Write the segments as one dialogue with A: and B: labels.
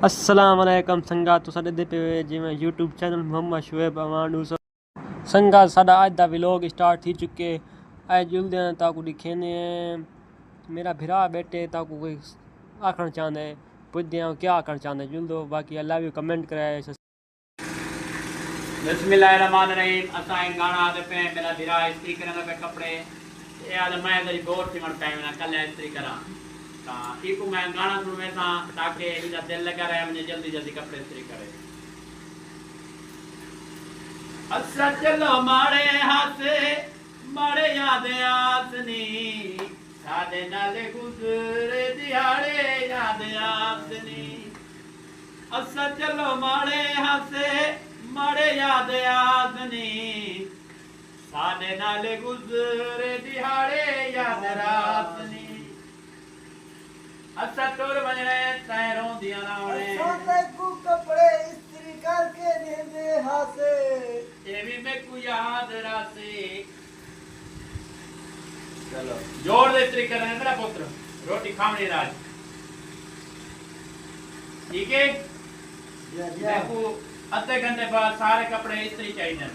A: अस्सलाम वालेकुम संगा तो साडे दे पे जिवें यूट्यूब चैनल मोहम्मद शुएब अवान संगा साडा अज दा व्लॉग स्टार्ट थी चुके अज जुलदे ताकू दिखेने मेरा भिरा बैठे ताकू कोई आखण चाहंदे पुछदे क्या आखण चाहंदे जुलदो बाकी आई लव यू कमेंट कराए
B: बिस्मिल्लाहिर्रहमानिर्रहीम असां गाना आदे पे मेरा भिरा इस्त्री करन पे कपड़े ए आदे मैं जरी बोर थी मन टाइम ना कल इस्त्री करा ता इको मैं गाना सुन में सा ताकि इदा दिल लगा रहे मुझे जल्दी जल्दी कपड़े इस्त्री करे असा चलो मारे हाथे मारे याद आसनी साडे नाल गुजरे दिहाड़े याद आसनी असा चलो मारे हाथे मारे याद आसनी साडे नाल गुजरे दिहाड़े याद रातनी असा टुर वजने तै रोंदियां ना होने
C: साडे को कपड़े इस्त्री करके देंदे हासे
B: ये भी मैं को याद रासे चलो जोर दे इस्त्री करने मेरा पुत्र रोटी खावनी राज ठीक है मैं को आधे घंटे बाद सारे कपड़े इस्त्री चाहिए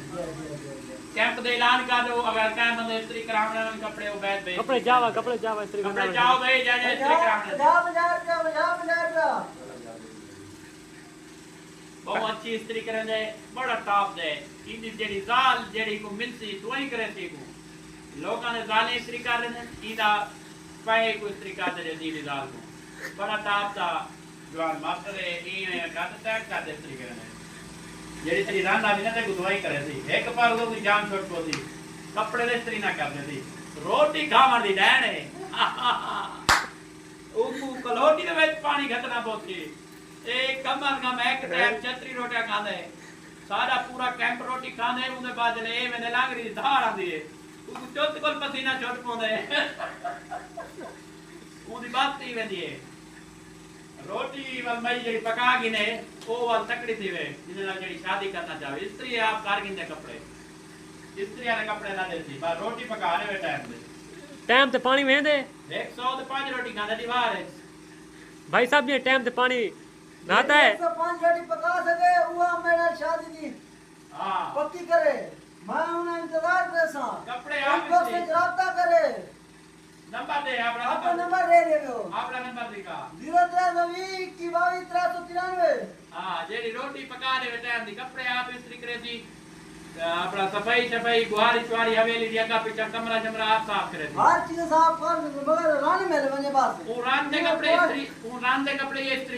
B: कैंप दे ऐलान कर दो अगर कैंप बंदे इस्त्री करावने वाले कपड़े वो बैठ
A: कपड़े जावा इस्त्री
B: कपड़े जाओ भाई जा इस्त्री करावने
C: बाजार का
B: बहुत अच्छी इस्त्री करन दे बड़ा टॉप दे इंदी जेडी जाल जेडी को मिलसी तो ही करे सी को लोकां ने जाले इस्त्री कर रहे हैं इंदा पाए को इस्त्री कर दे दी जाल को बड़ा टॉप दा जवान मास्टर है ई काट टैग कर दे इस्त्री करने जेडी तेरी रांदा भी ना ते गुदवाई करे सी एक बार लोग जान छोड़ को सी कपड़े दे इस्त्री ना कर दे सी रोटी खावन दी डैन है ओ कलोटी दे विच पानी घटना पौती ए कमर का मैं टाइम छतरी रोटियां खांदे सारा पूरा कैंप रोटी खांदे उनके बाद ले मैंने लांगरी दी धार आंदी है उ चोत कोल पसीना छुट पोंदे उदी बात ही वेंदी है रोटी वल मई जेडी पका गी ने ओ वल तकड़ी थी वे जिने नाल जेडी शादी करना चाहे स्त्री आप कारगिन दे कपड़े स्त्री वाले कपड़े ना देती बस रोटी पका रहे वे
A: टाइम ते पानी वेंदे
B: 100 ते 5 रोटी खांदे दीवार है
A: भाई साहब जी टाइम ते पानी नहाता है
C: 105 रोटी पका सके हुआ मेरा शादी दी
B: हां
C: पक्की करे मैं उन्हें इंतजार करे सा
B: कपड़े
C: आप
B: आप
C: से राब्ता करे
B: नंबर दे
C: अपना नंबर दे देगो
B: आपका नंबर दिखा
C: 0320 की 393
B: हां जेडी रोटी पका दे वे टाइम दी कपड़े आप इस्त्री करे सी अपना सफाई गुहारी चवारी हवेली दी अगा पीछा कमरा जमरा आप साफ करे सी
C: हर चीज साफ कर मगर रानी मेरे बने पास
B: वो रान दे कपड़े इस्त्री वो रान दे कपड़े ये इस्त्री